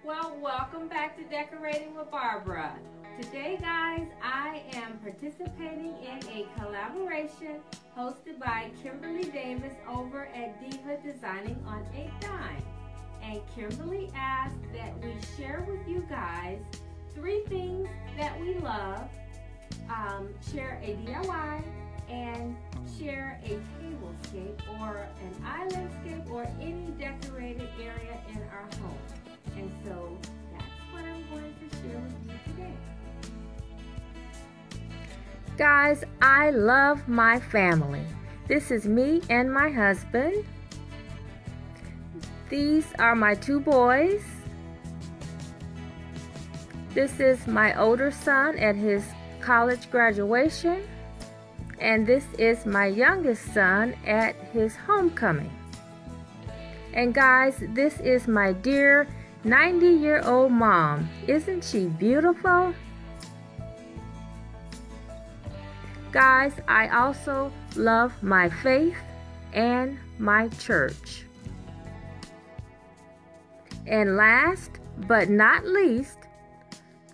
Well, welcome back to Decorating with Barbara. Today, guys, I am participating in a collaboration hosted by Kimberly Davis over at Diva Designing on a Dime. And Kimberly asked that we share with you guys 3 things that we love, share a DIY, and share a tablescape or an islandscape or any decorated area in our home. And so that's what I'm going to share with you today. Guys, I love my family. This is me and my husband. These are my 2 boys. This is my older son at his college graduation. And this is my youngest son at his homecoming. And guys, this is my dear 90-year-old mom. Isn't she beautiful? Guys, I also love my faith and my church. And last but not least,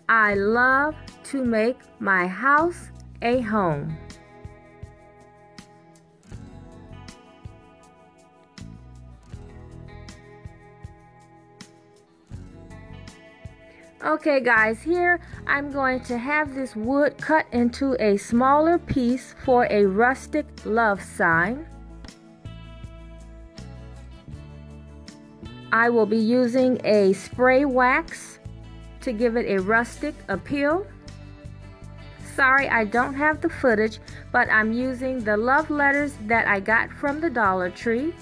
I love to make my house a home. Okay guys, here I'm going to have this wood cut into a smaller piece for a rustic love sign. I will be using a spray wax to give it a rustic appeal. Sorry, I don't have the footage, but I'm using the love letters that I got from the Dollar Tree.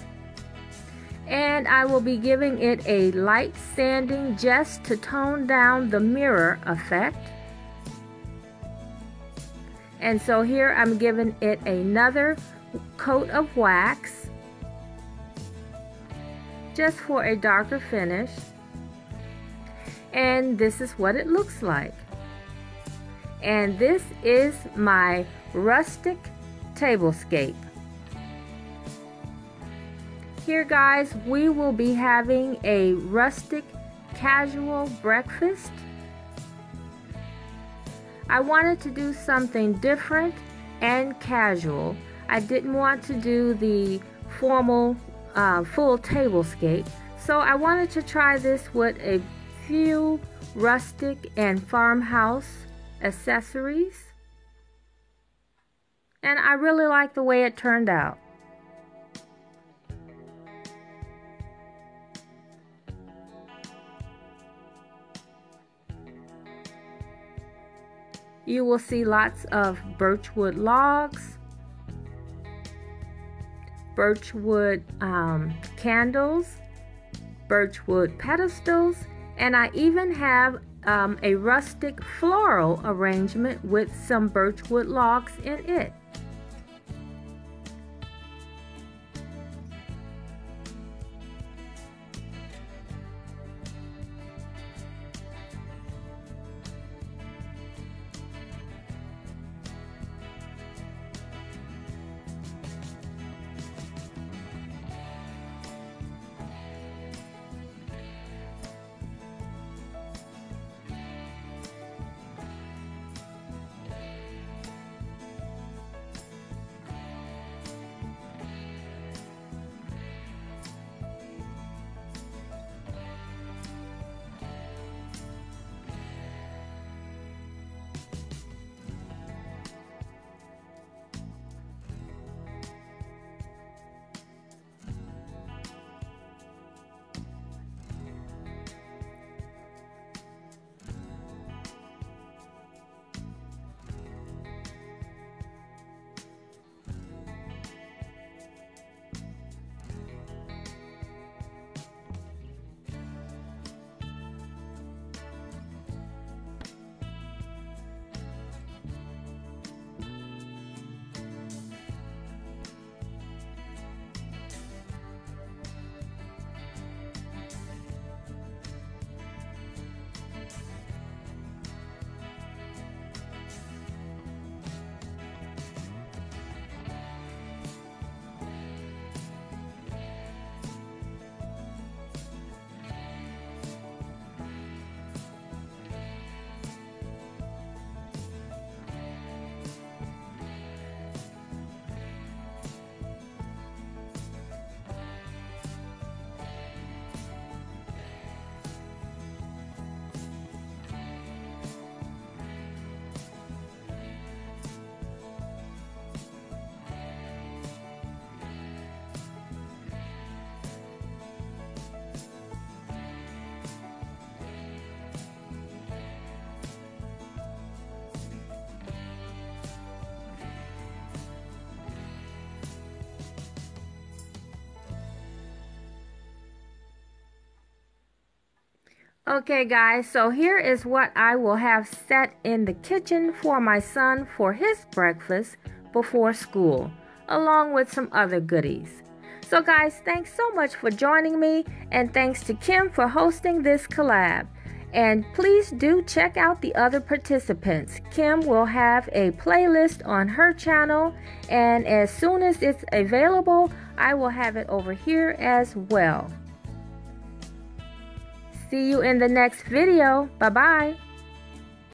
And I will be giving it a light sanding just to tone down the mirror effect. And so here I'm giving it another coat of wax just for a darker finish. And this is what it looks like. And this is my rustic tablescape. Here guys, we will be having a rustic casual breakfast. I wanted to do something different and casual. I didn't want to do the formal full tablescape, so I wanted to try this with a few rustic and farmhouse accessories, and I really like the way it turned out. You will see lots of birchwood logs, birchwood candles, birchwood pedestals, and I even have a rustic floral arrangement with some birchwood logs in it. Okay guys, so here is what I will have set in the kitchen for my son for his breakfast before school, along with some other goodies. So guys, thanks so much for joining me, and thanks to Kim for hosting this collab. And please do check out the other participants. Kim will have a playlist on her channel, and as soon as it's available, I will have it over here as well. See you in the next video. Bye-bye.